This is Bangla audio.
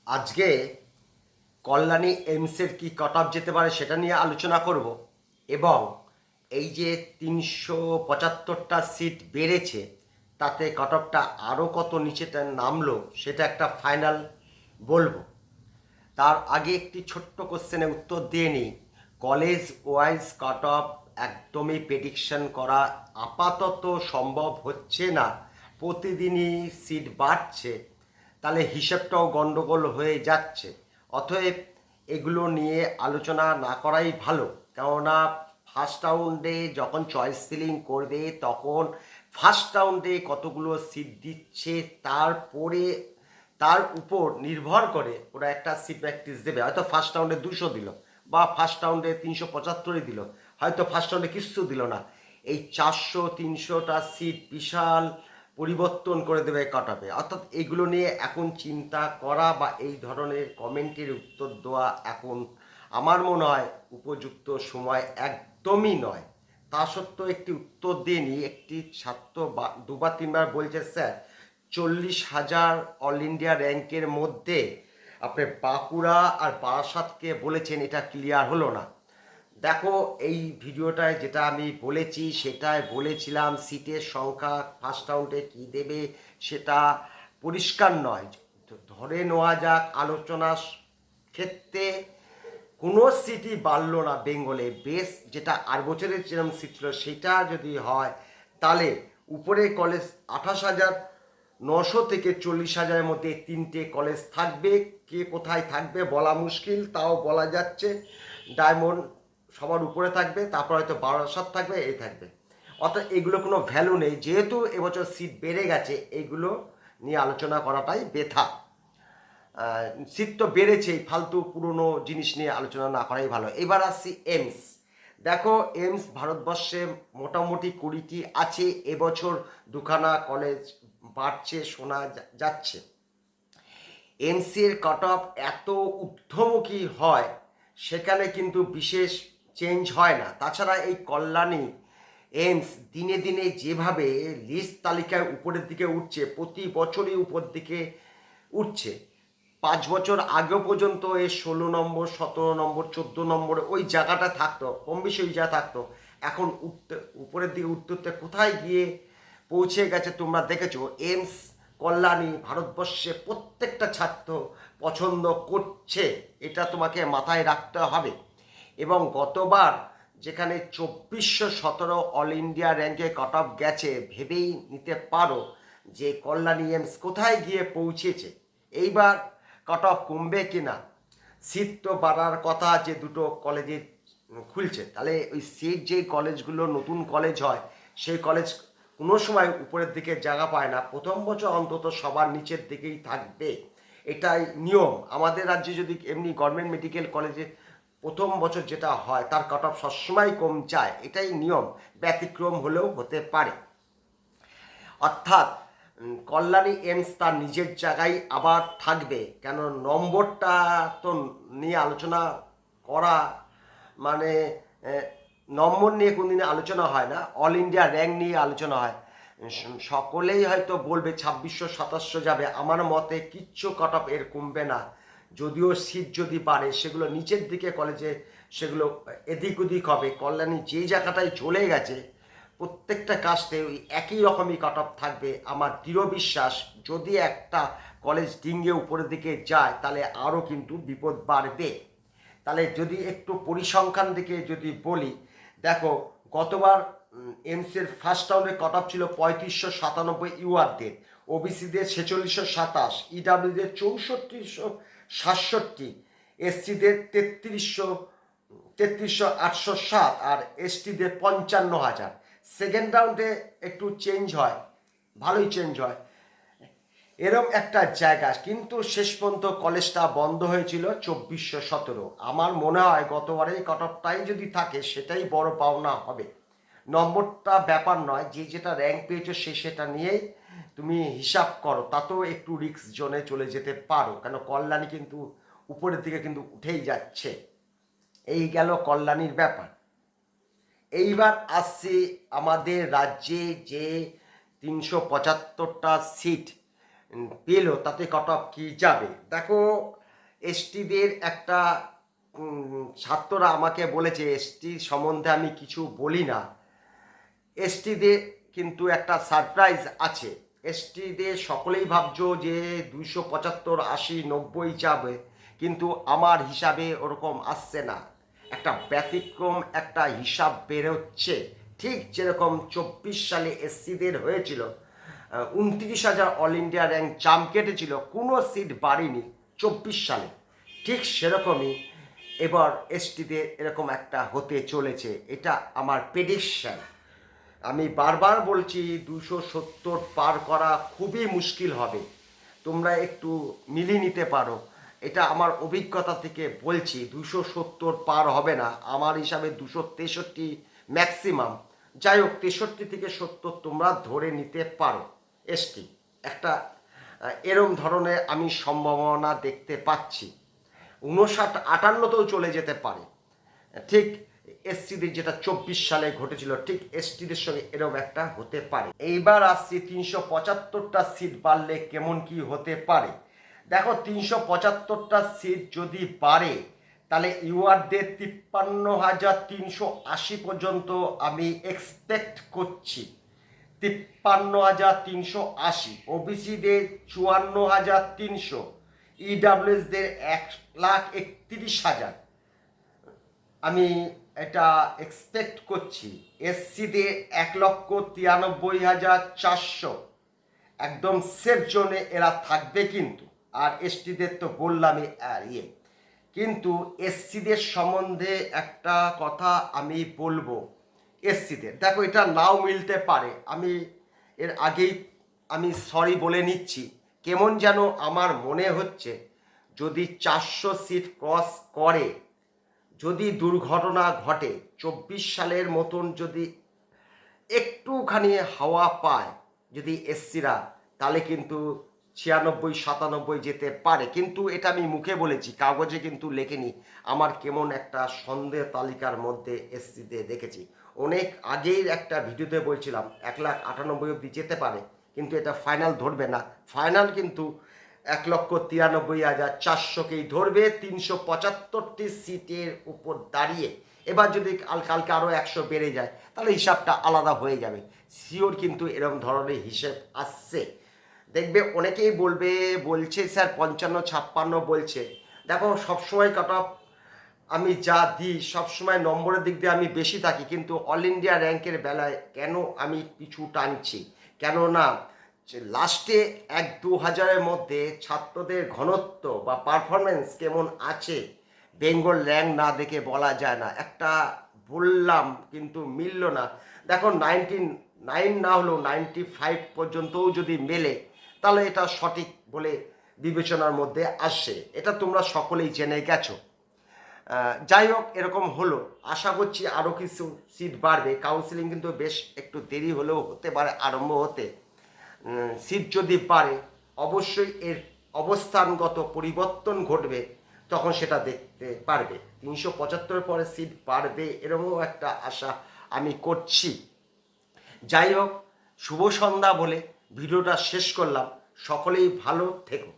আজকে কল্যাণী এইমসের কি কাট অফ যেতে পারে সেটা নিয়ে আলোচনা করব এবং এই যে ৩৭৫টা সিট বেড়েছে তাতে কাট অফটা আরও কত নিচেটা নামলো সেটা একটা ফাইনাল বলবো। তার আগে একটি ছোট্ট কোশ্চেনের উত্তর দিয়ে নিই। কলেজ ওয়াইজ কাট অফ একদমই প্রেডিকশন করা আপাতত সম্ভব হচ্ছে না। প্রতিদিনই সিট বাড়ছে, তাহলে হিসেবটাও গন্ডগোল হয়ে যাচ্ছে। অতএব এগুলো নিয়ে আলোচনা না করাই ভালো, কেননা ফার্স্ট রাউন্ডে যখন চয়েস ফিলিং করবে তখন ফার্স্ট রাউন্ডে কতগুলো সিট দিচ্ছে তারপরে তার উপর নির্ভর করে ওরা একটা সিট প্র্যাকটিস দেবে। হয়তো ফার্স্ট রাউন্ডে 200 দিল বা ফার্স্ট রাউন্ডে 375 দিল, হয়তো ফার্স্ট রাউন্ডে কিছু দিল না। এই 400-300টা সিট বিশাল পরিবর্তন করে দেবে কাট অফে। অর্থাৎ এগুলো নিয়ে এখন চিন্তা করা বা এই ধরনের কমেন্টের উত্তর দেওয়া এখন আমার মনে হয় উপযুক্ত সময় একদমই নয়। তা সত্ত্বেও একটি উত্তর দিয়ে নিই। একটি ছাত্র দুবার তিনবার বলছে, স্যার 40,000 অল ইন্ডিয়া র্যাঙ্কের মধ্যে আপনি বাঁকুড়া আর বারাসাতকে বলেছেন, এটা ক্লিয়ার হলো না। দেখো, এই ভিডিওটায় যেটা আমি বলেছি সেটাই বলেছিলাম, সিটের সংখ্যা ফার্স্ট রাউন্ডে কী দেবে সেটা পরিষ্কার নয়। ধরে নেওয়া যাক আলোচনার ক্ষেত্রে কোনো সিটই বাড়লো না বেঙ্গলে। বেশ যেটা 8 বছরের যেরকম সিট ছিল সেটা যদি হয় তাহলে উপরে কলেজ 28,900 থেকে 40,000-এর মধ্যে 3টে কলেজ থাকবে। কে কোথায় থাকবে বলা মুশকিল, তাও বলা যাচ্ছে ডায়মন্ড সবার উপরে থাকবে, তারপর হয়তো বারাসাত থাকবে, এই থাকবে। অর্থাৎ এগুলো কোনো ভ্যালু নেই, যেহেতু এবছর সিট বেড়ে গেছে এইগুলো নিয়ে আলোচনা করাটাই বেথা। সিট তো বেড়েছেই, ফালতু পুরনো জিনিস নিয়ে আলোচনা না করাই ভালো। এবার আসছি এইমস। দেখো, এইমস ভারতবর্ষে মোটামুটি 20টি আছে, এবছর দুখানা কলেজ বাড়ছে শোনা যাচ্ছে। এমসির কাট অফ এত ঊর্ধ্বমুখী হয় সেখানে কিন্তু বিশেষ চেঞ্জ হয় না। তাছাড়া এই কল্যাণী এইমস দিনে দিনে যেভাবে লিস্ট তালিকায় উপরের দিকে উঠছে, প্রতি বছরই উপর দিকে উঠছে। 5 বছর আগেও পর্যন্ত এ 16 নম্বর, 17 নম্বর, 14 নম্বর ওই জায়গাটা থাকতো, কম বেশি ওই জায়গা থাকতো। এখন উঠতে উপরের দিকে উঠতে উঠতে কোথায় গিয়ে পৌঁছে গেছে তোমরা দেখেছো। এইমস কল্যাণী ভারতবর্ষে প্রত্যেকটা ছাত্র পছন্দ করছে, এটা তোমাকে মাথায় রাখতে হবে। এবং গতবার যেখানে 2417 অল ইন্ডিয়া র্যাঙ্কে কাট অফ গেছে, ভেবেই নিতে পারো যে কল্যাণী এইমস কোথায় গিয়ে পৌঁছেছে। এইবার কাট অফ কমবে কিনা। সিট তো বাড়ার কথা, যে দুটো কলেজে খুলছে, তাহলে ওই সিট যেই কলেজগুলো নতুন কলেজ হয় সেই কলেজ কোনো সময় উপরের দিকে জায়গা পায় না, প্রথম বছর অন্তত সবার নিচের দিকেই থাকবে, এটাই নিয়ম। আমাদের রাজ্যে যদি এমনি গভর্নমেন্ট মেডিকেল কলেজে প্রথম বছর যেটা হয় তার কাট অফ সবসময় কম যায়, এটাই নিয়ম, ব্যতিক্রম হলেও হতে পারে। অর্থাৎ কল্যাণী এইমস তার নিজের জায়গায় আবার থাকবে, কেন নম্বরটা তো নিয়ে আলোচনা করা মানে নম্বর নিয়ে কোনদিন আলোচনা হয় না, অল ইন্ডিয়া র্যাঙ্ক নিয়ে আলোচনা হয়। সকলেই হয়তো বলবে 2600-2700 যাবে, আমার মতে কিচ্ছু কাট অফ এর কমবে না। যদিও সিট যদি বাড়ে সেগুলো নিচের দিকে কলেজে সেগুলো এদিক ওদিক হবে। কল্যাণী যে জায়গাটায় চলে গেছে প্রত্যেকটা কাস্টে ওই একই রকমই কাট অফ থাকবে। আমার দৃঢ় বিশ্বাস যদি একটা কলেজ ডিঙ্গে উপরের দিকে যায় তাহলে আরও কিন্তু বিপদ বাড়বে। তাহলে যদি একটু পরিসংখ্যান দিকে যদি বলি, দেখো গতবার এমসির ফার্স্ট রাউন্ডে কাট অফ ছিল 3597 ইউআরদের, ওবিসিদের 4627, ইডাব্লিউদের 6467, এসসিদের 33,807 আর এসটিদের 55,000। সেকেন্ড রাউন্ডে একটু চেঞ্জ হয়, ভালোই চেঞ্জ হয় এরম একটা জায়গা, কিন্তু শেষ পর্যন্ত কলেজটা বন্ধ হয়েছিল 2417। আমার মনে হয় গতবারেই কাট অফটাই যদি থাকে সেটাই বড় পাওনা হবে। নম্বরটা ব্যাপার নয়, যে যেটা র্যাঙ্ক পেয়েছো সে সেটা নিয়েই তুমি হিসাব করো, তাতেও একটু রিস্ক জোনে চলে যেতে পারো, কেন কল্যাণী কিন্তু উপরের দিকে কিন্তু উঠেই যাচ্ছে। এই গেল কল্যাণীর ব্যাপার। এইবার আসছে আমাদের রাজ্যে যে 375টা সিট পেলো তাতে কাট অফ কী যাবে। দেখো এসটিদের একটা ছাত্ররা আমাকে বলেছে এসটি সম্বন্ধে আমি কিছু বলি না। এসটিদের কিন্তু একটা সারপ্রাইজ আছে। এসটিদের সকলেই ভাবছো যে 275, 80, 90 যাবে, কিন্তু আমার হিসাবে ওরকম আসছে না। একটা ব্যতিক্রম একটা হিসাব বেরোচ্ছে। ঠিক যেরকম 24 সালে এসসিদের হয়েছিল 29,000 অল ইন্ডিয়া র্যাঙ্ক জাম্প কেটেছিল, কোনো সিট বাড়েনি 24 সালে, ঠিক সেরকমই এবার এসটিদের এরকম একটা হতে চলেছে। এটা আমার প্রেডিকশন। আমি বারবার বলছি 270 পার করা খুবই মুশকিল হবে। তোমরা একটু মিলিয়ে নিতে পারো, এটা আমার অভিজ্ঞতা থেকে বলছি। 270 পার হবে না, আমার হিসাবে 263 ম্যাক্সিমাম। যাই হোক 63 থেকে 70 তোমরা ধরে নিতে পারো। এসটি একটা এরম ধরনের আমি সম্ভাবনা দেখতে পাচ্ছি। 59-58তেও চলে যেতে পারে। ঠিক এসটিদের যেটা 24 সালে ঘটেছিল, ঠিক এসটিদের সঙ্গে এরকম একটা হতে পারে। এইবার আসছি 375টা সিট বাড়লে কেমন কি হতে পারে। দেখো 375টা সিট যদি বাড়ে তাহলে ইউআরদের 53,380 পর্যন্ত আমি এক্সপেক্ট করছি। 53,380, ওবিসিদের 54,300, ইডাব্লিউএসদের 1,31,000 আমি এটা এক্সপেক্ট করছি। এসসিদের 1,93,400, একদম সেফ জোনে এরা থাকবে কিন্তু। আর এসটিদের তো বললামই কিন্তু এসসিদের সম্বন্ধে একটা কথা আমি বলবো। এসসিদের দেখো এটা নাও মিলতে পারে, আমি এর আগেই আমি সরি বলে নিচ্ছি। কেমন যেন আমার মনে হচ্ছে যদি 400 সিট ক্রস করে, যদি দুর্ঘটনা ঘটে 24 সালের মতন, যদি একটুখানি হাওয়া পায় যদি এসসিরা, তাহলে কিন্তু 96-97 যেতে পারে। কিন্তু এটা আমি মুখে বলেছি, কাগজে কিন্তু লেখেনি। আমার কেমন একটা সন্দেহ তালিকার মধ্যে এসসিতে দেখেছি। অনেক আগেই একটা ভিডিওতে বলছিলাম 1,98,000 অবধি যেতে পারে, কিন্তু এটা ফাইনাল ধরবে না। ফাইনাল কিন্তু 1,93,400কেই ধরবে 375টি সিটের উপর দাঁড়িয়ে। এবার যদি কালকে আরও 100 বেড়ে যায় তাহলে হিসাবটা আলাদা হয়ে যাবে। শিওর কিন্তু এরকম ধরনের হিসেব আসছে। দেখবে অনেকেই বলছে স্যার 55-56 বলছে। দেখো সবসময় কাট অফ আমি যা দিই সবসময় নম্বরের দিক দিয়ে আমি বেশি থাকি, কিন্তু অল ইন্ডিয়া র্যাঙ্কের বেলায় কেন আমি পিছু টানছি, কেননা লাস্টে 1-2 হাজারের মধ্যে ছাত্রদের ঘনত্ব বা পারফরমেন্স কেমন আছে বেঙ্গল র্যাঙ্ক না দেখে বলা যায় না। একটা বললাম কিন্তু মিলল না। দেখো 99 না হলেও 95 পর্যন্তও যদি মেলে তাহলে এটা সঠিক বলে বিবেচনার মধ্যে আসে। এটা তোমরা সকলেই জেনে গেছো। যাই হোক এরকম হলো, আশা করছি আরও কিছু সিট বাড়বে। কাউন্সিলিং কিন্তু বেশ একটু দেরি হলেও হতে পারে আরম্ভ হতে। সিট যদি বাড়ে অবশ্যই এর অবস্থানগত পরিবর্তন ঘটবে, তখন সেটা দেখতে পারবে। 375 পরে সিট বাড়বে এরকমও একটা আশা আমি করছি। যাই হোক শুভ সন্ধ্যা বলে ভিডিওটা শেষ করলাম। সকলেই ভালো থেকো।